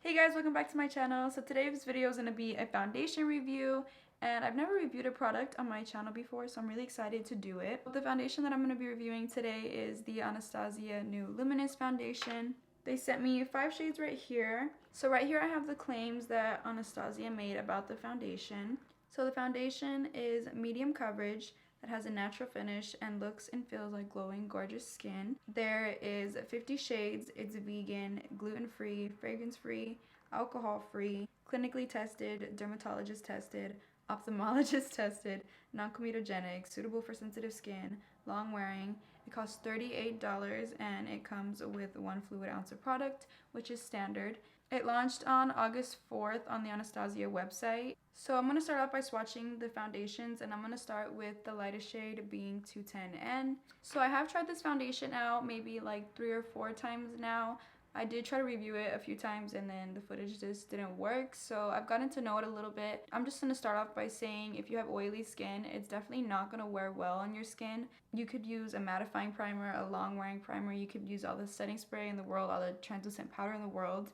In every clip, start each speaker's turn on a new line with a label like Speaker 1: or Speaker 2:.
Speaker 1: Hey guys, welcome back to my channel. So today's video is going to be a foundation review, and I've never reviewed a product on my channel before, so I'm really excited to do it. The foundation that I'm going to be reviewing today is the Anastasia Luminous foundation. They sent me 5 shades right here. So right here I have the claims that Anastasia made about the foundation. So the foundation is medium coverage that has a natural finish and looks and feels like glowing, gorgeous skin. There is 50 shades. It's vegan, gluten-free, fragrance-free, alcohol-free, clinically tested, dermatologist tested, ophthalmologist tested, non-comedogenic, suitable for sensitive skin, long wearing. It costs $38 and it comes with 1 fluid ounce of product, which is standard. It launched on August 4th on the Anastasia website. So I'm going to start off by swatching the foundations, and I'm going to start with the lightest shade being 210N. So I have tried this foundation out maybe like 3 or 4 times now. I did try to review it a few times and then the footage just didn't work, so I've gotten to know it a little bit. I'm just going to start off by saying if you have oily skin, it's definitely not going to wear well on your skin. You could use a mattifying primer, a long wearing primer, you could use all the setting spray in the world, all the translucent powder in the world.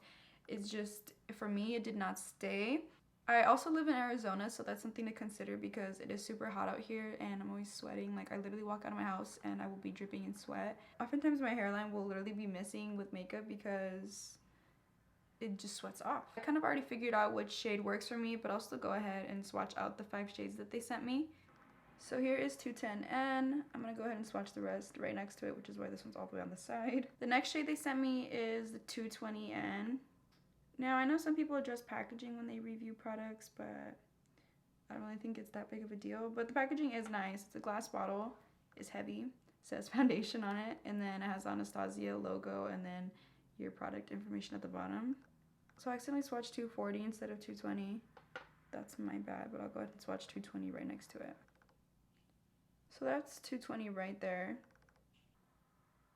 Speaker 1: It's just, for me, it did not stay. I also live in Arizona, so that's something to consider because it is super hot out here and I'm always sweating. Like, I literally walk out of my house and I will be dripping in sweat. Oftentimes my hairline will literally be missing with makeup because it just sweats off. I kind of already figured out which shade works for me, but I'll still go ahead and swatch out the 5 shades that they sent me. So here is 210N. I'm going to go ahead and swatch the rest right next to it, which is why this one's all the way on the side. The next shade they sent me is the 220N. Now, I know some people address packaging when they review products, but I don't really think it's that big of a deal. But the packaging is nice. It's a glass bottle. It's heavy. It says foundation on it. And then it has the Anastasia logo and then your product information at the bottom. So I accidentally swatched 240 instead of 220. That's my bad, but I'll go ahead and swatch 220 right next to it. So that's 220 right there.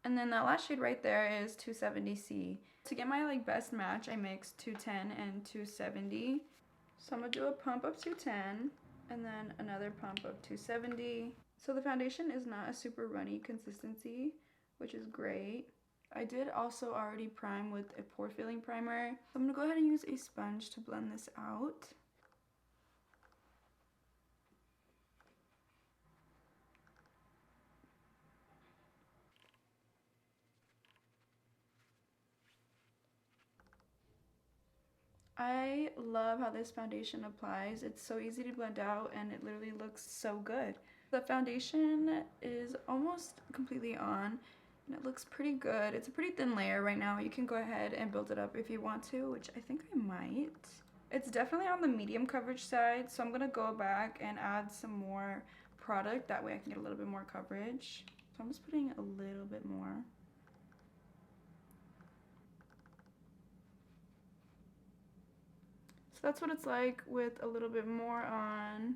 Speaker 1: And then that last shade right there is 270C. To get my best match, I mixed 210 and 270. So I'm gonna do a pump of 210 and then another pump of 270. So the foundation is not a super runny consistency, which is great. I did also already prime with a pore filling primer. So I'm gonna go ahead and use a sponge to blend this out. I love how this foundation applies. It's so easy to blend out and it literally looks so good. The foundation is almost completely on and it looks pretty good. It's a pretty thin layer right now. You can go ahead and build it up if you want to, which I think I might. It's definitely on the medium coverage side, so I'm gonna go back and add some more product. That way I can get a little bit more coverage. So I'm just putting a little bit more. So that's what it's like with a little bit more on.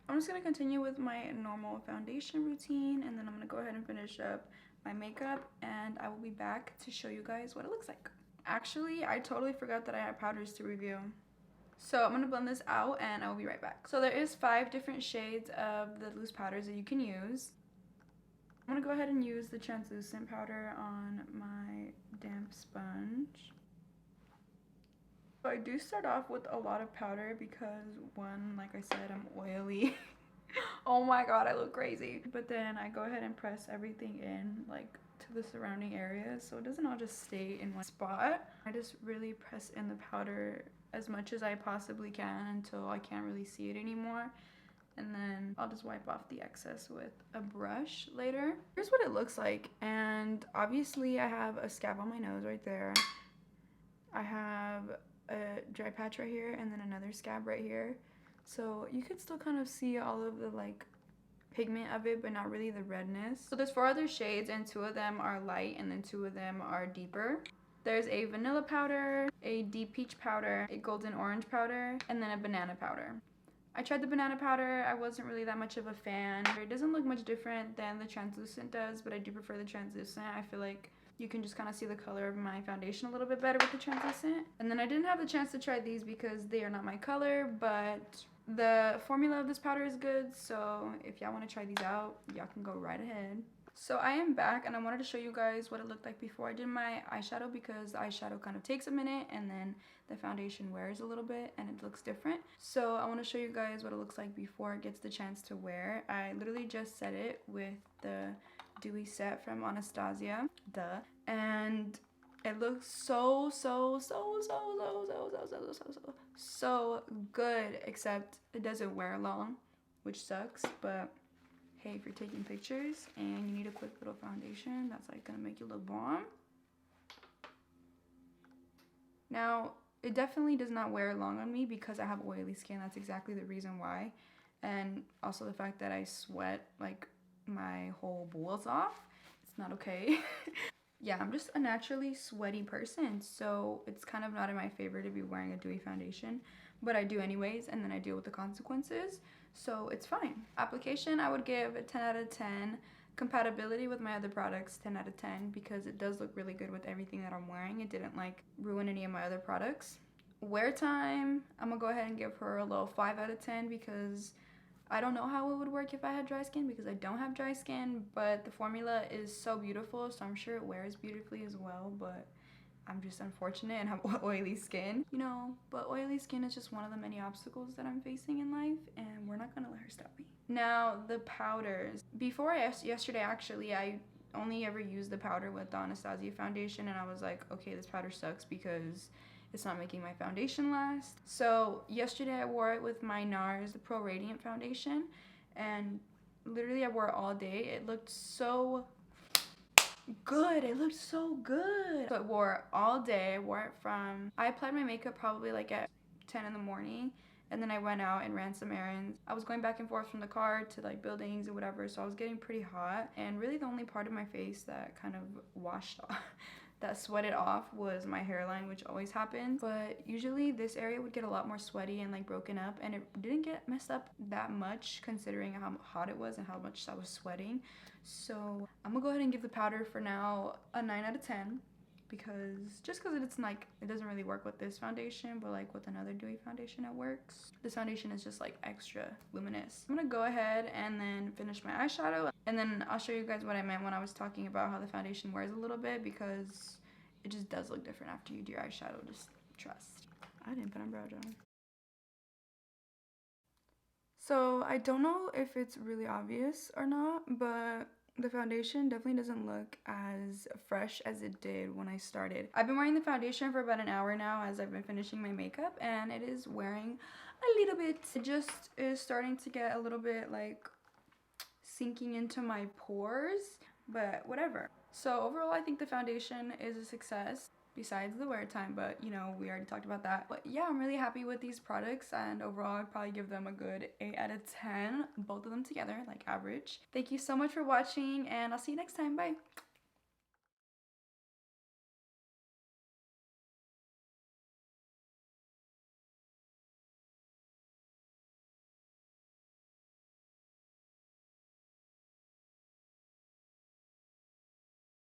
Speaker 1: I'm just going to continue with my normal foundation routine, and then I'm going to go ahead and finish up my makeup, and I will be back to show you guys what it looks like. Actually, I totally forgot that I had powders to review. So I'm going to blend this out and I will be right back. So there is 5 different shades of the loose powders that you can use. I'm going to go ahead and use the translucent powder on my damp sponge. So I do start off with a lot of powder because, one, like I said, I'm oily. Oh my god, I look crazy. But then I go ahead and press everything in, to the surrounding areas, so it doesn't all just stay in one spot. I just really press in the powder as much as I possibly can until I can't really see it anymore. And then I'll just wipe off the excess with a brush later. Here's what it looks like, and obviously I have a scab on my nose right there. I have a dry patch right here and then another scab right here, so you could still kind of see all of the pigment of it, but not really the redness. So there's 4 other shades and 2 of them are light and then 2 of them are deeper. There's a vanilla powder, a deep peach powder, a golden orange powder, and then a banana powder. I tried the banana powder. I wasn't really that much of a fan. It doesn't look much different than the translucent does, but I do prefer the translucent. I feel like you can just kind of see the color of my foundation a little bit better with the translucent. And then I didn't have the chance to try these because they are not my color, but the formula of this powder is good, so if y'all want to try these out, y'all can go right ahead. So I am back and I wanted to show you guys what it looked like before I did my eyeshadow, because the eyeshadow kind of takes a minute and then the foundation wears a little bit and it looks different. So I want to show you guys what it looks like before it gets the chance to wear. I literally just set it with the dewy set from Anastasia, and it looks so good, except it doesn't wear long, which sucks. But hey, if you're taking pictures and you need a quick little foundation that's like gonna make you look bomb. Now, it definitely does not wear long on me because I have oily skin. That's exactly the reason why. And also the fact that I sweat like my whole balls off. It's not okay. Yeah, I'm just a naturally sweaty person, so it's kind of not in my favor to be wearing a dewy foundation, but I do anyways, and then I deal with the consequences, so it's fine. Application, I would give a 10 out of 10. Compatibility with my other products, 10 out of 10, because it does look really good with everything that I'm wearing. It didn't like ruin any of my other products. Wear time, I'm gonna go ahead and give her a little 5 out of 10 because I don't know how it would work if I had dry skin, because I don't have dry skin, but the formula is so beautiful, so I'm sure it wears beautifully as well, but I'm just unfortunate and have oily skin, you know, but oily skin is just one of the many obstacles that I'm facing in life, and we're not gonna let her stop me. Now, the powders. Before yesterday, actually, I only ever used the powder with the Anastasia foundation, and I was like, okay, this powder sucks because it's not making my foundation last. So yesterday I wore it with my NARS, the Pro Radiant foundation, and literally I wore it all day. It looked so good. It looked so good. So I wore it all day. I applied my makeup probably like at 10 in the morning, and then I went out and ran some errands. I was going back and forth from the car to like buildings and whatever, so I was getting pretty hot, and really the only part of my face that kind of washed off that sweated off was my hairline, which always happens, but usually this area would get a lot more sweaty and like broken up, and it didn't get messed up that much considering how hot it was and how much I was sweating. So I'm gonna go ahead and give the powder for now a 9 out of 10, because it's like, it doesn't really work with this foundation, but like with another dewy foundation it works. This foundation is just like extra luminous. I'm gonna go ahead and then finish my eyeshadow, and then I'll show you guys what I meant when I was talking about how the foundation wears a little bit, because it just does look different after you do your eyeshadow, just trust. I didn't put on brow gel. So I don't know if it's really obvious or not, but the foundation definitely doesn't look as fresh as it did when I started. I've been wearing the foundation for about an hour now as I've been finishing my makeup, and it is wearing a little bit. It just is starting to get a little bit like sinking into my pores, but whatever. So overall, I think the foundation is a success, besides the wear time, but you know, we already talked about that. But yeah, I'm really happy with these products, and overall I'd probably give them a good 8 out of 10, both of them together, like average. Thank you so much for watching, and I'll see you next time. Bye.